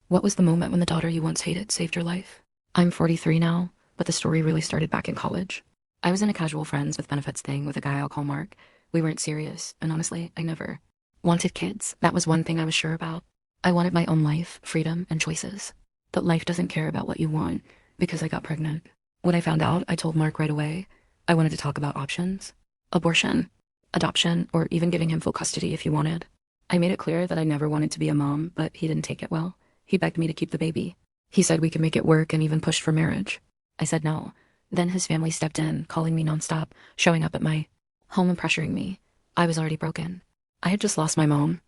What was the moment when the daughter you once hated saved your life? I'm 43 now, but the story really started back in college. I was in a casual friends with benefits thing with a guy I'll call Mark. We weren't serious, and honestly, I never wanted kids. That was one thing I was sure about. I wanted my own life, freedom, and choices. But life doesn't care about what you want because I got pregnant. When I found out, I told Mark right away. I wanted to talk about options. Abortion, adoption, or even giving him full custody if he wanted. I made it clear that I never wanted to be a mom, but he didn't take it well. He begged me to keep the baby. He said we could make it work and even pushed for marriage. I said no. Then his family stepped in, calling me nonstop, showing up at my home and pressuring me. I was already broken. I had just lost my mom.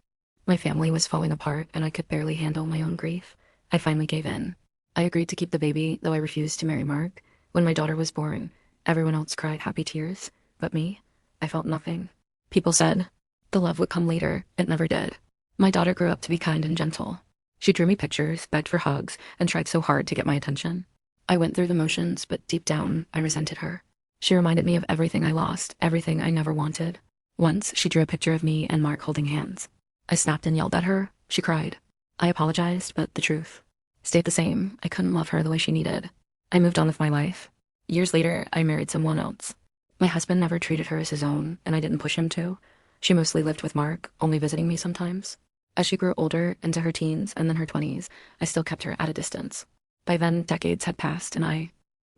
My family was falling apart and I could barely handle my own grief. I finally gave in. I agreed to keep the baby, though I refused to marry Mark. When my daughter was born, everyone else cried happy tears, but me, I felt nothing. People said the love would come later. It never did. My daughter grew up to be kind and gentle. She drew me pictures, begged for hugs, and tried so hard to get my attention. I went through the motions, but deep down, I resented her. She reminded me of everything I lost, everything I never wanted. Once, she drew a picture of me and Mark holding hands. I snapped and yelled at her. She cried. I apologized, but the truth stayed the same. I couldn't love her the way she needed. I moved on with my life. Years later, I married someone else. My husband never treated her as his own, and I didn't push him to. She mostly lived with Mark, only visiting me sometimes. As she grew older, into her teens and then her 20s, I still kept her at a distance. By then, decades had passed, and I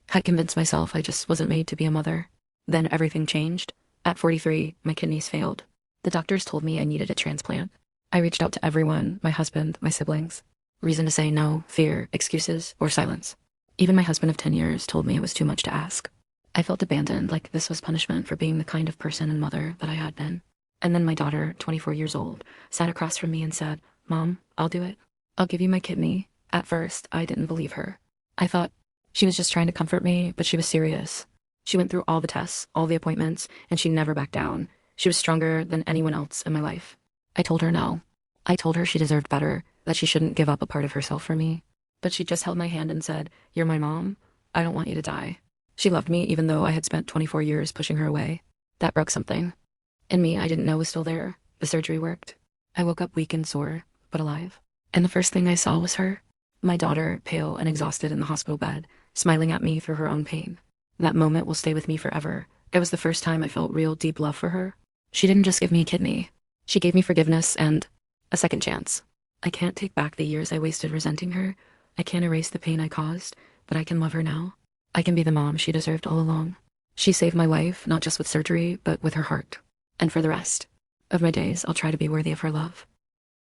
had convinced myself I just wasn't made to be a mother. Then everything changed. At 43, my kidneys failed. The doctors told me I needed a transplant. I reached out to everyone, my husband, my siblings. Reason to say no, fear, excuses, or silence. Even my husband of 10 years told me it was too much to ask. I felt abandoned, like this was punishment for being the kind of person and mother that I had been. And then my daughter, 24 years old, sat across from me and said, "Mom, I'll do it. I'll give you my kidney." At first, I didn't believe her. I thought she was just trying to comfort me, but she was serious. She went through all the tests, all the appointments, and she never backed down. She was stronger than anyone else in my life. I told her no. I told her she deserved better, that she shouldn't give up a part of herself for me. But she just held my hand and said, "You're my mom. I don't want you to die." She loved me even though I had spent 24 years pushing her away. That broke something. In me, I didn't know was still there. The surgery worked. I woke up weak and sore, but alive. And the first thing I saw was her. My daughter, pale and exhausted in the hospital bed, smiling at me through her own pain. That moment will stay with me forever. It was the first time I felt real deep love for her. She didn't just give me a kidney. She gave me forgiveness and a second chance. I can't take back the years I wasted resenting her. I can't erase the pain I caused, but I can love her now. I can be the mom she deserved all along. She saved my life, not just with surgery, but with her heart. And for the rest of my days, I'll try to be worthy of her love.